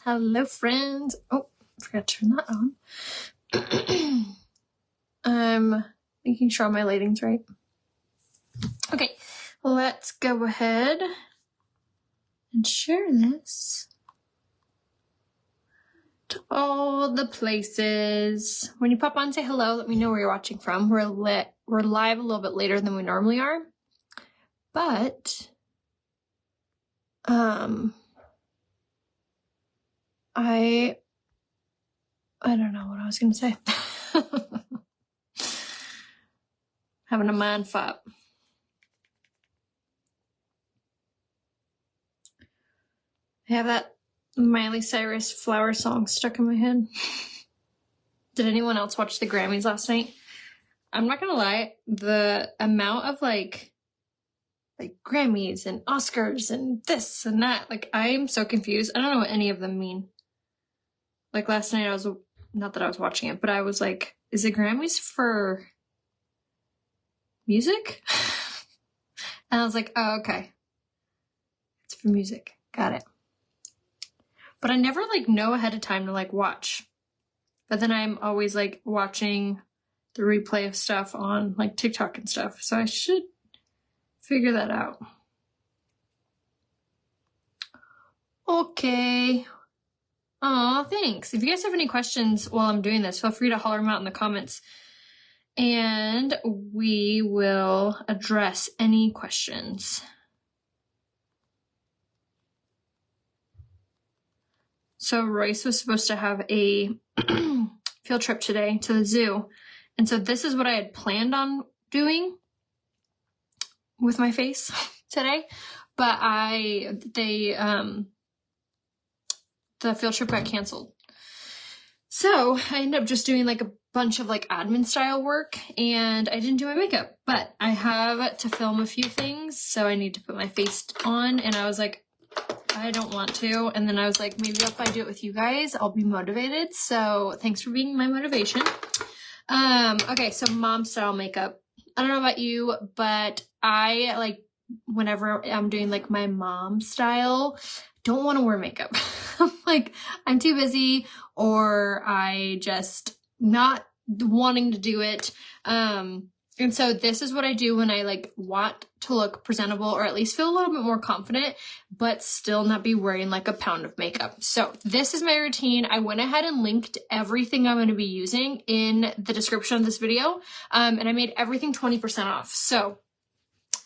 Hello, friends. Oh, I forgot to turn that on. I'm making sure my lighting's right. Okay, let's go ahead and share this to all the places. When you pop on, say hello. Let me know where you're watching from. We're live a little bit later than we normally are, but I don't know what I was gonna say. Having a mind fop. I have that Miley Cyrus flower song stuck in my head. Did anyone else watch the Grammys last night? I'm not gonna lie, the amount of like Grammys and Oscars and this and that, like I'm so confused. I don't know what any of them mean. Like last night not that I was watching it, but I was like, is it Grammys for music? And I was like, oh, okay. It's for music. Got it. But I never like know ahead of time to like watch. But then I'm always like watching the replay of stuff on like TikTok and stuff. So I should figure that out. Okay. Aw, thanks. If you guys have any questions while I'm doing this, feel free to holler them out in the comments. And we will address any questions. So Royce was supposed to have a field trip today to the zoo. And so this is what I had planned on doing with my face today. But the field trip got canceled. So I ended up just doing like a bunch of like admin style work, and I didn't do my makeup, but I have to film a few things. So I need to put my face on, and I was like, I don't want to. And then I was like, maybe if I do it with you guys, I'll be motivated. So thanks for being my motivation. Okay, so mom style makeup. I don't know about you, but I like whenever I'm doing like my mom style, don't want to wear makeup. Like I'm too busy, or I just not wanting to do it. And so this is what I do when I like want to look presentable, or at least feel a little bit more confident, but still not be wearing like a pound of makeup. So this is my routine. I went ahead and linked everything I'm going to be using in the description of this video. And I made everything 20% off.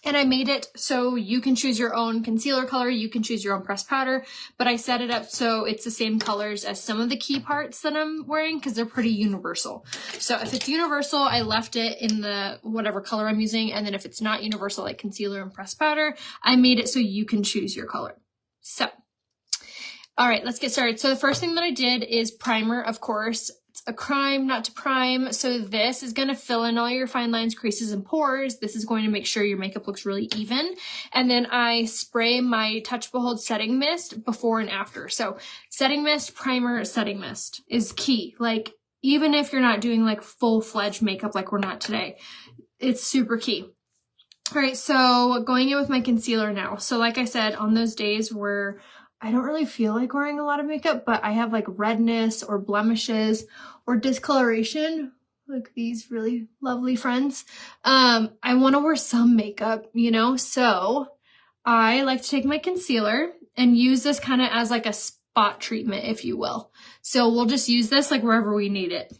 And I made it so you can choose your own concealer color, you can choose your own pressed powder, but I set it up so it's the same colors as some of the key parts that I'm wearing because they're pretty universal. So if it's universal, I left it in the whatever color I'm using, and then if it's not universal, like concealer and pressed powder, I made it so you can choose your color. So, all right, let's get started. So the first thing that I did is primer, of course. It's a crime not to prime. So this is going to fill in all your fine lines, creases, and pores. This is going to make sure your makeup looks really even. And then I spray my Touch Behold setting mist before and after. So setting mist, primer, setting mist is key. Like even if you're not doing like full-fledged makeup like we're not today, it's super key. All right, so going in with my concealer now. So like I said, on those days where I don't really feel like wearing a lot of makeup, but I have like redness or blemishes or discoloration, like these really lovely friends. I want to wear some makeup, you know? So I like to take my concealer and use this kind of as like a spot treatment, if you will. So we'll just use this like wherever we need it,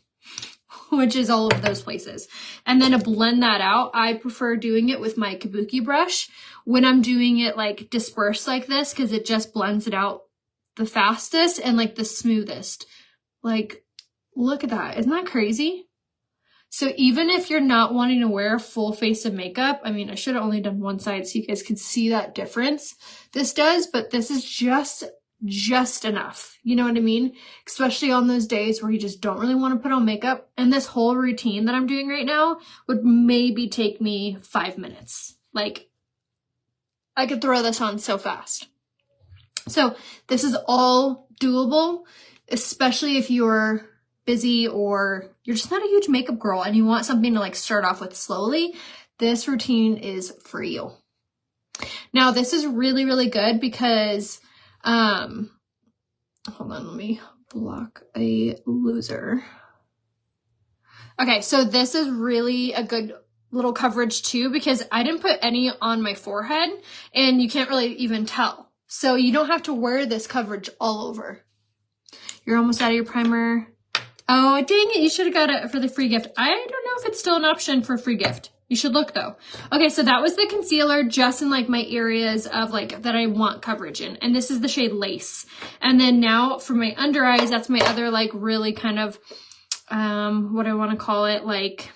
which is all of those places. And then to blend that out, I prefer doing it with my Kabuki brush when I'm doing it like dispersed like this, because it just blends it out the fastest and like the smoothest. Like, look at that. Isn't that crazy? So even if you're not wanting to wear a full face of makeup, I mean, I should have only done one side so you guys could see that difference. This does, but this is just enough. You know what I mean? Especially on those days where you just don't really want to put on makeup. And this whole routine that I'm doing right now would maybe take me 5 minutes. Like, I could throw this on so fast. So this is all doable, especially if you're busy or you're just not a huge makeup girl and you want something to like start off with slowly. This routine is for you. Now, this is really, really good because, hold hold on, let me block a loser. Okay, so this is really a good little coverage too, because I didn't put any on my forehead and you can't really even tell. So you don't have to wear this coverage all over. You're almost out of your primer. Oh, dang it, you should have got it for the free gift. I don't know if it's still an option for a free gift. You should look though. Okay, so that was the concealer just in like my areas of like that I want coverage in. And this is the shade Lace. And then now for my under eyes, that's my other like really kind of, what I want to call it, like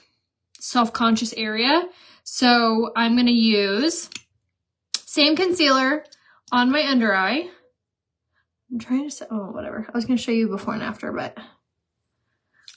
self-conscious area. So I'm going to use same concealer on my under eye. I'm trying to, oh, whatever. I was going to show you before and after, but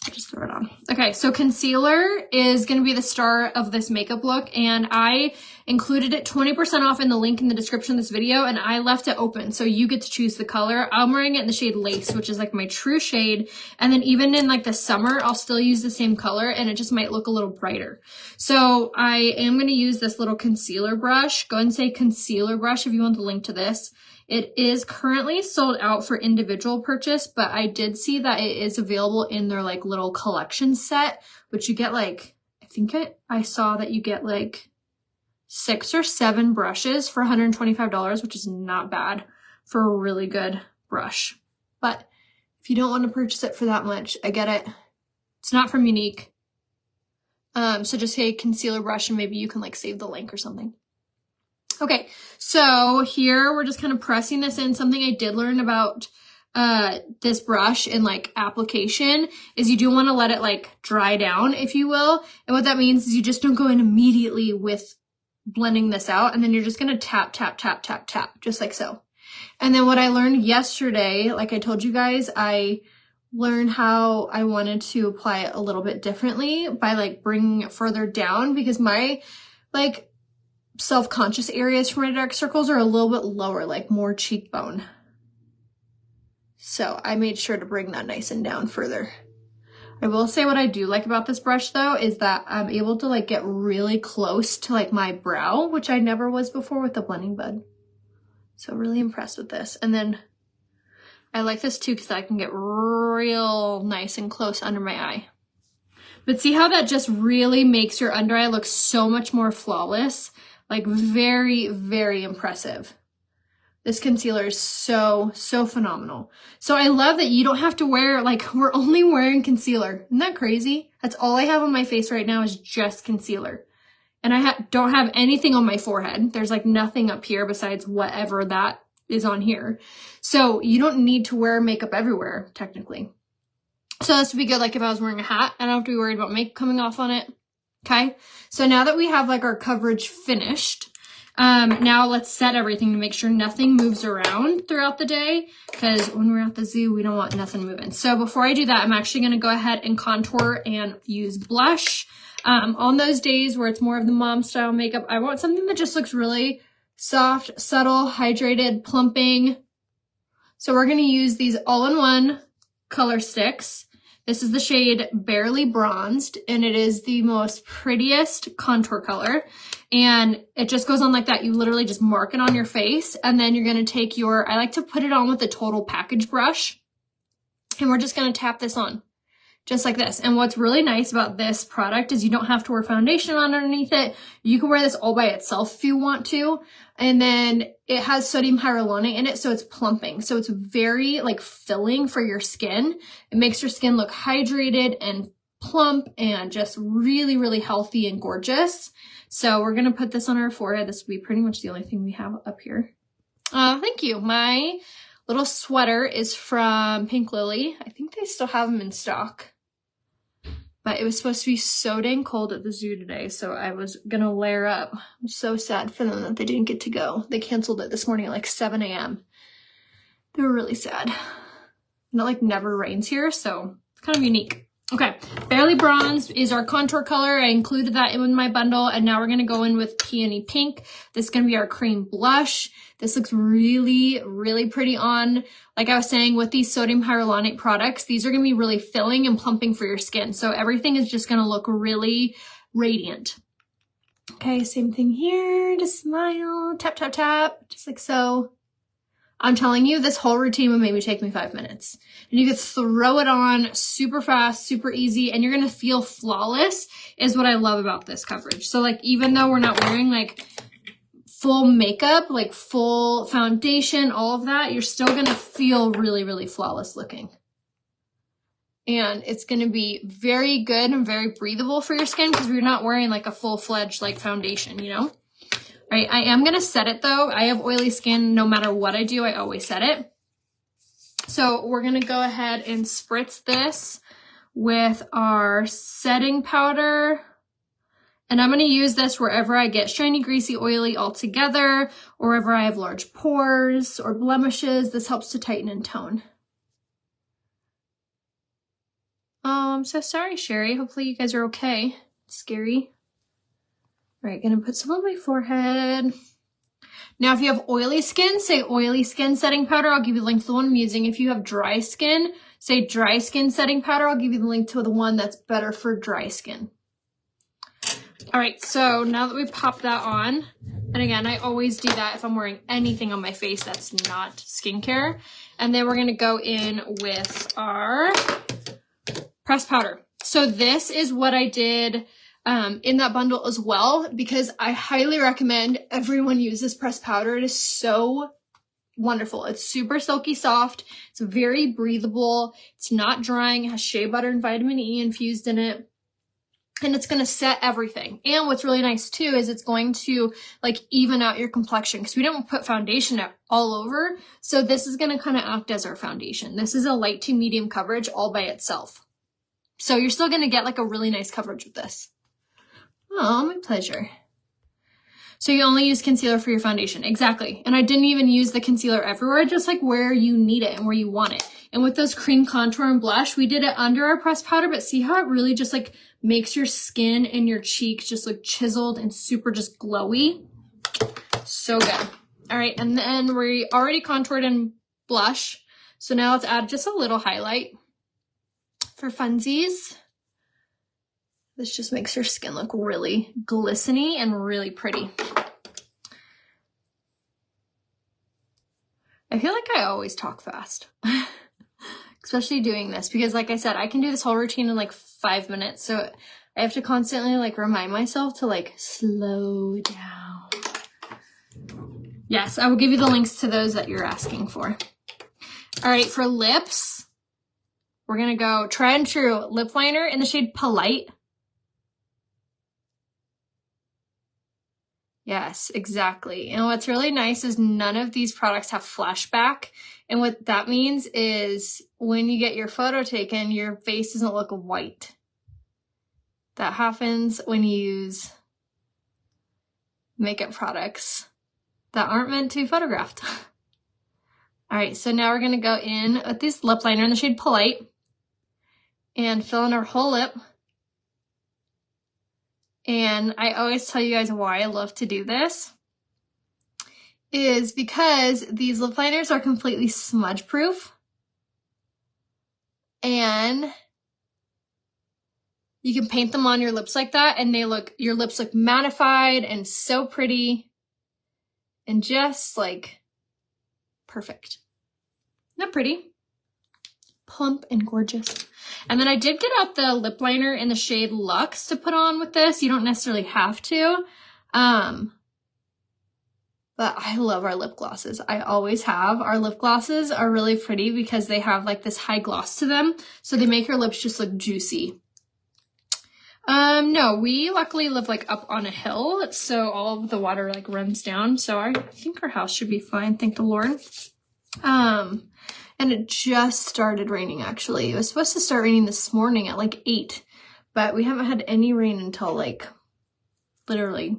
I'll just throw it on. Okay, so concealer is going to be the star of this makeup look, and I included it 20% off in the link in the description of this video, and I left it open, so you get to choose the color. I'm wearing it in the shade Lace, which is like my true shade, and then even in like the summer, I'll still use the same color, and it just might look a little brighter. So I am going to use this little concealer brush. Go ahead and say concealer brush if you want the link to this. It is currently sold out for individual purchase, but I did see that it is available in their like little collection set, which you get like, I think I saw that you get like 6 or 7 brushes for $125, which is not bad for a really good brush. But if you don't want to purchase it for that much, I get it. It's not from Younique. So just say concealer brush and maybe you can like save the link or something. Okay, so here we're just kind of pressing this in. Something I did learn about this brush in like application is you do want to let it like dry down, if you will. And what that means is you just don't go in immediately with blending this out, and then you're just going to tap, tap, tap, tap, tap, just like so. And then what I learned yesterday, like I told you guys, I learned how I wanted to apply it a little bit differently by like bringing it further down, because my like self-conscious areas for my dark circles are a little bit lower, like more cheekbone. So I made sure to bring that nice and down further. I will say what I do like about this brush though is that I'm able to like get really close to like my brow, which I never was before with the blending bud. So really impressed with this. And then I like this too because I can get real nice and close under my eye. But see how that just really makes your under eye look so much more flawless? Like very, very impressive. This concealer is so, so phenomenal. So I love that you don't have to wear, like we're only wearing concealer. Isn't that crazy? That's all I have on my face right now is just concealer. And I don't have anything on my forehead. There's like nothing up here besides whatever that is on here. So you don't need to wear makeup everywhere, technically. So this would be good like if I was wearing a hat. I don't have to be worried about makeup coming off on it. Okay, so now that we have like our coverage finished, now let's set everything to make sure nothing moves around throughout the day, because when we're at the zoo, we don't want nothing moving. So before I do that, I'm actually going to go ahead and contour and use blush. On those days where it's more of the mom style makeup, I want something that just looks really soft, subtle, hydrated, plumping. So we're going to use these all-in-one color sticks. This is the shade Barely Bronzed, and it is the most prettiest contour color. And it just goes on like that. You literally just mark it on your face, and then you're going to take your, I like to put it on with the Total Package brush, and we're just going to tap this on. Just like this. And what's really nice about this product is you don't have to wear foundation on underneath it. You can wear this all by itself if you want to. And then it has sodium hyaluronate in it, so it's plumping. So it's very like filling for your skin. It makes your skin look hydrated and plump and just really, really healthy and gorgeous. So we're going to put this on our forehead. This will be pretty much the only thing we have up here. Thank you. My little sweater is from Pink Lily. I think they still have them in stock. But it was supposed to be so dang cold at the zoo today, so I was gonna layer up. I'm so sad for them that they didn't get to go. They canceled it this morning at like 7 a.m. They were really sad. And it like never rains here, so it's kind of unique. Okay, Barely Bronzed is our contour color. I included that in my bundle, and now we're gonna go in with Peony Pink. This is gonna be our cream blush. This looks really, really pretty on. Like I was saying, with these sodium hyaluronate products, these are gonna be really filling and plumping for your skin. So everything is just gonna look really radiant. Okay, same thing here. Just smile, tap, tap, tap, just like so. I'm telling you, this whole routine would maybe take me 5 minutes. And you could throw it on super fast, super easy, and you're gonna feel flawless is what I love about this coverage. So like, even though we're not wearing like full makeup, like full foundation, all of that, you're still gonna feel really, really flawless looking. And it's gonna be very good and very breathable for your skin because we're not wearing like a full-fledged like foundation, you know? All right, I am gonna set it though. I have oily skin. No matter what I do, I always set it. So we're gonna go ahead and spritz this with our setting powder. And I'm gonna use this wherever I get shiny, greasy, oily all together, or wherever I have large pores or blemishes. This helps to tighten and tone. I'm so sorry, Sherry. Hopefully you guys are okay. It's scary. All right, gonna put some on my forehead. Now, if you have oily skin, say oily skin setting powder. I'll give you the link to the one I'm using. If you have dry skin, say dry skin setting powder. I'll give you the link to the one that's better for dry skin. All right, so now that we pop that on, and again, I always do that if I'm wearing anything on my face that's not skincare. And then we're gonna go in with our pressed powder. So this is what I did in that bundle as well, because I highly recommend everyone use this pressed powder. It is so wonderful. It's super silky soft. It's very breathable. It's not drying. It has shea butter and vitamin E infused in it. And it's going to set everything. And what's really nice too is it's going to like even out your complexion because we don't put foundation all over. So this is going to kind of act as our foundation. This is a light to medium coverage all by itself. So you're still going to get like a really nice coverage with this. Oh, my pleasure. So you only use concealer for your foundation. Exactly. And I didn't even use the concealer everywhere, just like where you need it and where you want it. And with those cream contour and blush, we did it under our pressed powder, but see how it really just like makes your skin and your cheeks just look chiseled and super just glowy. So good. All right. And then we already contoured in blush. So now let's add just a little highlight for funsies. This just makes your skin look really glistening and really pretty. I feel like I always talk fast, especially doing this because like I said, I can do this whole routine in like 5 minutes. So I have to constantly like remind myself to like slow down. Yes, I will give you the links to those that you're asking for. All right, for lips, we're going to go Tried and True lip liner in the shade Polite. Yes, exactly. And what's really nice is none of these products have flashback. And what that means is when you get your photo taken, your face doesn't look white. That happens when you use makeup products that aren't meant to be photographed. All right, so now we're going to go in with this lip liner in the shade Polite and fill in our whole lip. And I always tell you guys why I love to do this is because these lip liners are completely smudge proof and you can paint them on your lips like that and your lips look mattified and so pretty and just like perfect. Not pretty, plump and gorgeous. And then I did get out the lip liner in the shade Luxe to put on with this. You don't necessarily have to. But I love our lip glosses. I always have. Our lip glosses are really pretty because they have like this high gloss to them. So they make your lips just look juicy. No, we luckily live like up on a hill. So all of the water like runs down. So I think our house should be fine. Thank the Lord. And it just started raining, actually. It was supposed to start raining this morning at like 8, but we haven't had any rain until like literally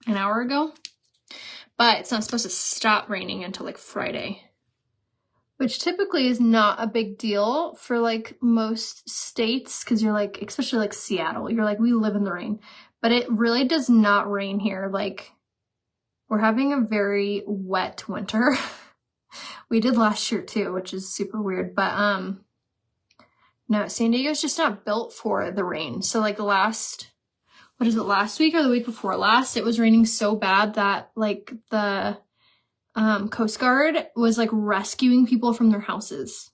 an hour ago. But it's not supposed to stop raining until like Friday, which typically is not a big deal for like most states because you're like, especially like Seattle, you're like, we live in the rain. But it really does not rain here. Like, we're having a very wet winter. We did last year too, which is super weird, but no, San Diego's just not built for the rain. So like last week or the week before last, it was raining so bad that like the Coast Guard was like rescuing people from their houses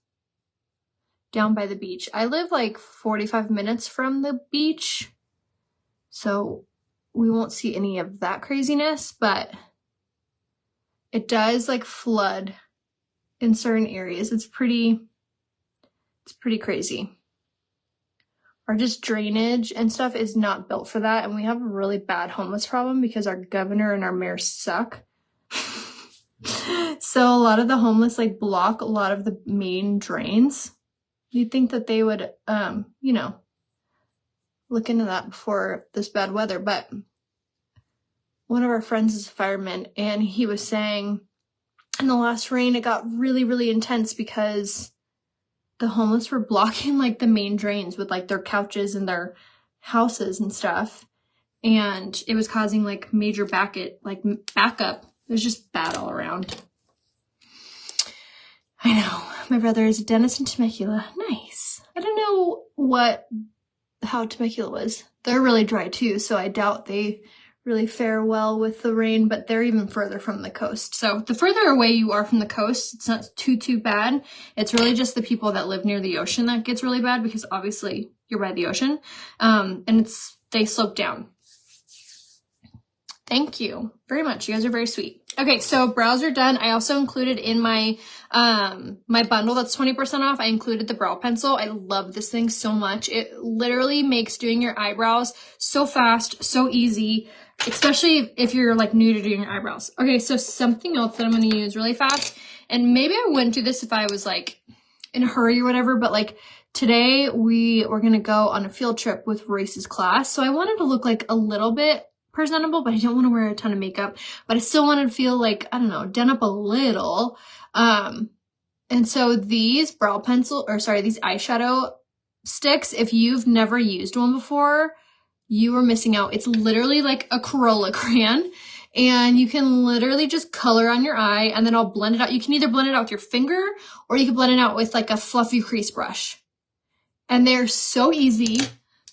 down by the beach. I live like 45 minutes from the beach, so we won't see any of that craziness, but it does like flood in certain areas. It's pretty crazy. Our just drainage and stuff is not built for that, and we have a really bad homeless problem because our governor and our mayor suck. So a lot of the homeless like block a lot of the main drains. You'd think that they would, you know, look into that before this bad weather, but one of our friends is a fireman, and he was saying in the last rain it got really, really intense because the homeless were blocking like the main drains with like their couches and their houses and stuff, and it was causing like major backup. It was just bad all around. I know. My brother is a dentist in Temecula. Nice. I don't know how Temecula was. They're really dry too, so I doubt they really fare well with the rain, but they're even further from the coast. So the further away you are from the coast, it's not too bad. It's really just the people that live near the ocean that gets really bad, because obviously you're by the ocean. And they slope down. Thank you very much. You guys are very sweet. Okay, so brows are done. I also included in my my bundle that's 20% off, I included the brow pencil. I love this thing so much. It literally makes doing your eyebrows so fast, so easy, especially if you're like new to doing your eyebrows. Okay, so something else that I'm going to use really fast, and maybe I wouldn't do this if I was like in a hurry or whatever, but like today we were going to go on a field trip with Royce's class. So I wanted to look like a little bit presentable, but I don't want to wear a ton of makeup, but I still wanted to feel like, I don't know, done up a little. And so these these eyeshadow sticks, if you've never used one before, you are missing out. It's literally like a Corolla crayon, and you can literally just color on your eye, and then I'll blend it out. You can either blend it out with your finger, or you can blend it out with like a fluffy crease brush. And they're so easy.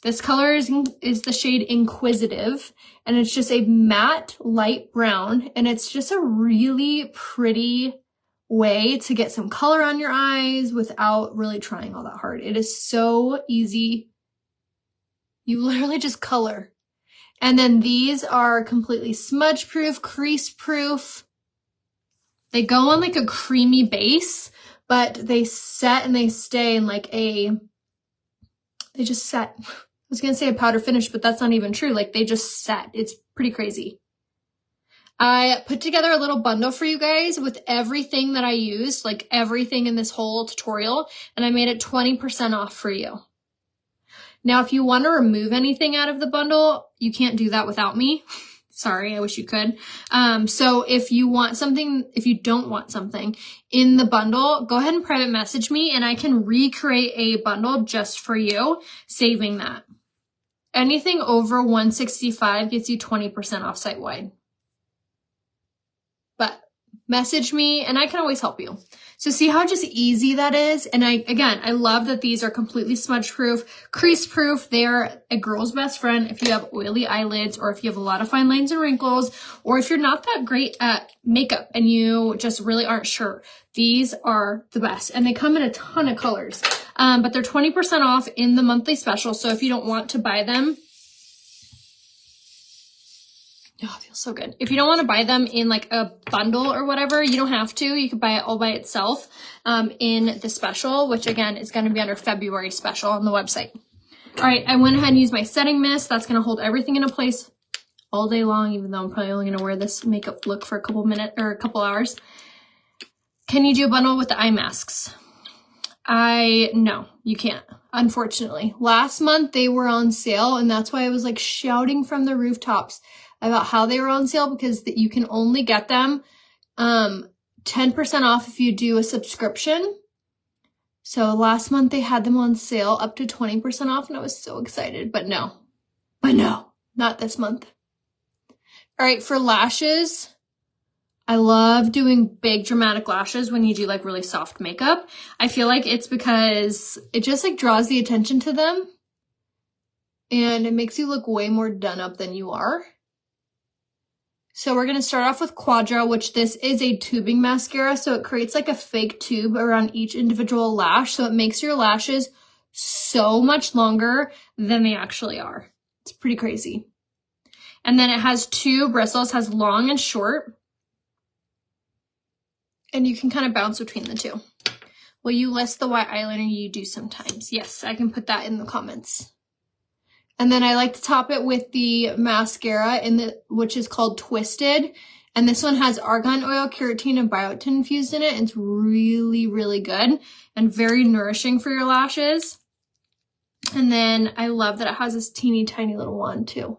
This color is the shade Inquisitive, and it's just a matte light brown, and it's just a really pretty way to get some color on your eyes without really trying all that hard. It is so easy. You literally just color. And then these are completely smudge proof, crease proof. They go on like a creamy base, but they set and they stay in like they just set. I was going to say a powder finish, but that's not even true. Like they just set. It's pretty crazy. I put together a little bundle for you guys with everything that I used, like everything in this whole tutorial, and I made it 20% off for you. Now, if you want to remove anything out of the bundle, you can't do that without me. Sorry, I wish you could. So if you don't want something in the bundle, go ahead and private message me, and I can recreate a bundle just for you, saving that. Anything over $165 gets you 20% off site-wide. But message me, and I can always help you. So see how just easy that is? And I love that these are completely smudge proof, crease proof. They are a girl's best friend if you have oily eyelids, or if you have a lot of fine lines and wrinkles, or if you're not that great at makeup and you just really aren't sure. These are the best, and they come in a ton of colors. But they're 20% off in the monthly special. So if you don't want to buy them, oh, it feels so good. If you don't want to buy them in like a bundle or whatever, you don't have to. You could buy it all by itself in the special, which again is going to be under February special on the website. All right, I went ahead and used my setting mist. That's going to hold everything into place all day long, even though I'm probably only going to wear this makeup look for a couple minutes or a couple hours. Can you do a bundle with the eye masks? No, you can't, unfortunately. Last month they were on sale, and that's why I was like shouting from the rooftops about how they were on sale, because you can only get them 10% off if you do a subscription. So last month they had them on sale up to 20% off, and I was so excited, but no, not this month. All right, for lashes, I love doing big dramatic lashes when you do like really soft makeup. I feel like it's because it just like draws the attention to them, and it makes you look way more done up than you are. So we're going to start off with Quadra, which this is a tubing mascara. So it creates like a fake tube around each individual lash. So it makes your lashes so much longer than they actually are. It's pretty crazy. And then it has 2 bristles, has long and short. And you can kind of bounce between the 2. Will you list the white eyeliner you do sometimes? Yes, I can put that in the comments. And then I like to top it with the mascara which is called Twisted. And this one has argan oil, keratin, and biotin infused in it. It's really, really good and very nourishing for your lashes. And then I love that it has this teeny tiny little wand too.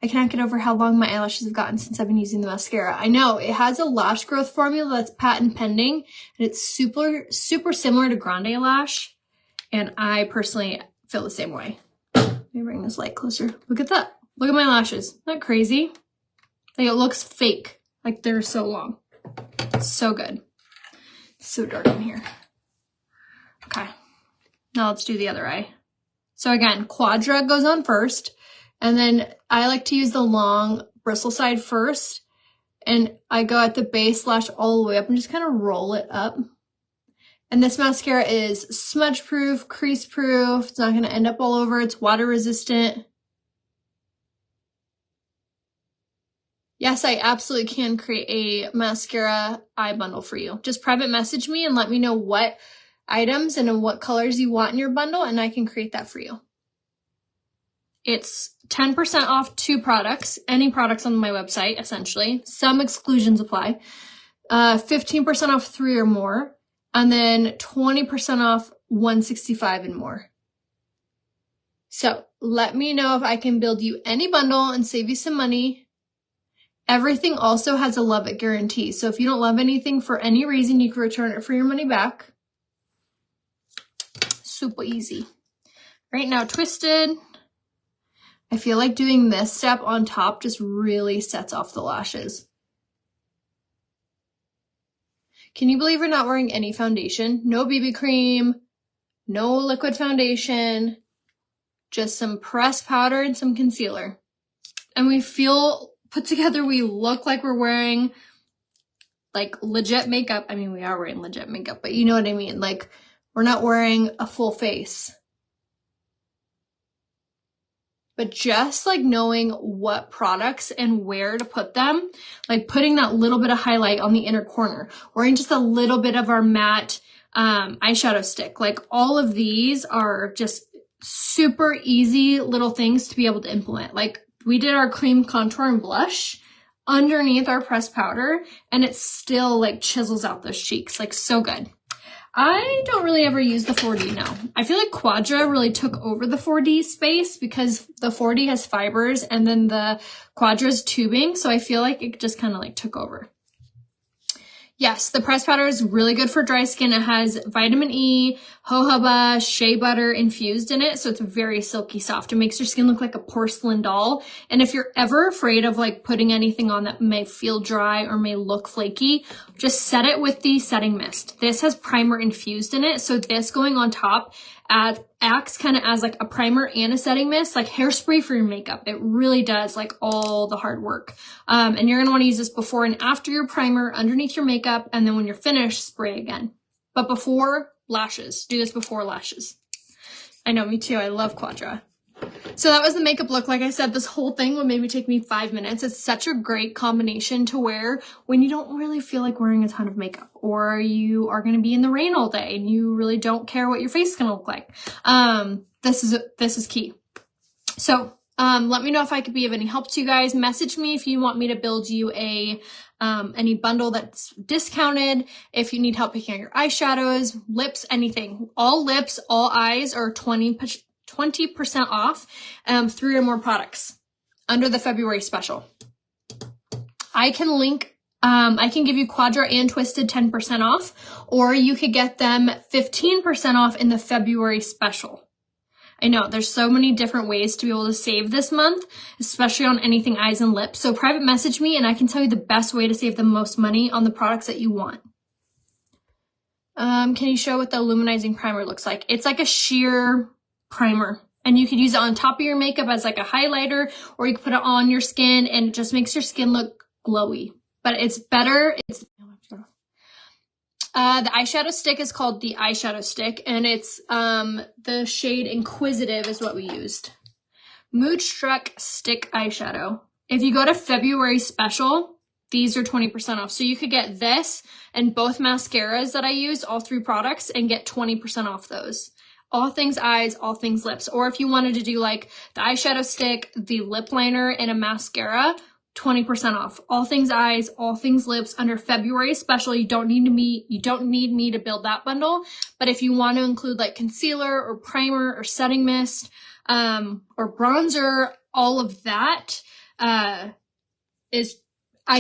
I cannot get over how long my eyelashes have gotten since I've been using the mascara. I know, it has a lash growth formula that's patent pending, and it's super, super similar to Grande Lash. And I personally feel the same way. Let me bring this light closer. Look at that. Look at my lashes. Isn't that crazy? Like, it looks fake. Like, they're so long. It's so good. It's so dark in here. Okay. Now let's do the other eye. So again, Quadra goes on first. And then I like to use the long bristle side first. And I go at the base lash all the way up and just kind of roll it up. And this mascara is smudge proof, crease proof. It's not going to end up all over. It's water resistant. Yes, I absolutely can create a mascara eye bundle for you. Just private message me and let me know what items and in what colors you want in your bundle, and I can create that for you. It's 10% off 2 products, any products on my website, essentially. Some exclusions apply. 15% off 3 or more. And then 20% off $165 and more. So let me know if I can build you any bundle and save you some money. Everything also has a love it guarantee. So if you don't love anything for any reason, you can return it for your money back. Super easy. Right now, Twisted. I feel like doing this step on top just really sets off the lashes. Can you believe we're not wearing any foundation? No BB cream, no liquid foundation, just some pressed powder and some concealer. And we feel put together. We look like we're wearing like legit makeup. I mean, we are wearing legit makeup, but you know what I mean? Like, we're not wearing a full face. But just like knowing what products and where to put them, like putting that little bit of highlight on the inner corner, or in just a little bit of our matte eyeshadow stick. Like, all of these are just super easy little things to be able to implement. Like, we did our cream contour and blush underneath our pressed powder, and it still like chisels out those cheeks. Like, so good. I don't really ever use the 4D now. I feel like Quadra really took over the 4D space because the 4D has fibers and then the Quadra's tubing. So I feel like it just kind of like took over. Yes, the pressed powder is really good for dry skin. It has vitamin E, jojoba, shea butter infused in it. So it's very silky soft. It makes your skin look like a porcelain doll. And if you're ever afraid of like putting anything on that may feel dry or may look flaky, just set it with the setting mist. This has primer infused in it. So this going on top acts kind of as like a primer and a setting mist, like hairspray for your makeup. It really does like all the hard work. And you're going to want to use this before and after your primer, underneath your makeup, and then when you're finished, spray again. But before lashes, do this before lashes. I know, me too. I love Quadra. So that was the makeup look. Like I said, this whole thing would maybe take me 5 minutes. It's such a great combination to wear when you don't really feel like wearing a ton of makeup, or you are going to be in the rain all day and you really don't care what your face is going to look like. This is key. So let me know if I could be of any help to you guys. Message me if you want me to build you any bundle that's discounted. If you need help picking out your eyeshadows, lips, anything. All lips, all eyes are 20% off 3 or more products under the February special. I can link, I can give you Quadra and Twisted 10% off, or you could get them 15% off in the February special. I know there's so many different ways to be able to save this month, especially on anything eyes and lips. So private message me and I can tell you the best way to save the most money on the products that you want. Can you show what the illuminizing primer looks like? It's like a sheer primer, and you could use it on top of your makeup as like a highlighter, or you could put it on your skin and it just makes your skin look glowy, but it's better. It's the eyeshadow stick is called the eyeshadow stick, and it's the shade Inquisitive is what we used. Moodstruck stick eyeshadow. If you go to February special, these are 20% off. So you could get this and both mascaras that I used, all 3 products, and get 20% off those. All things eyes, all things lips. Or if you wanted to do like the eyeshadow stick, the lip liner, and a mascara, 20% off. All things eyes, all things lips under February special. You don't need me to build that bundle. But if you want to include like concealer or primer or setting mist, or bronzer, all of that, I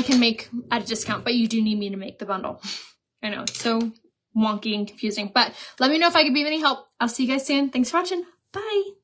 can make at a discount, but you do need me to make the bundle. I know, it's so wonky and confusing, but let me know if I could be of any help. I'll see you guys soon. Thanks for watching. Bye.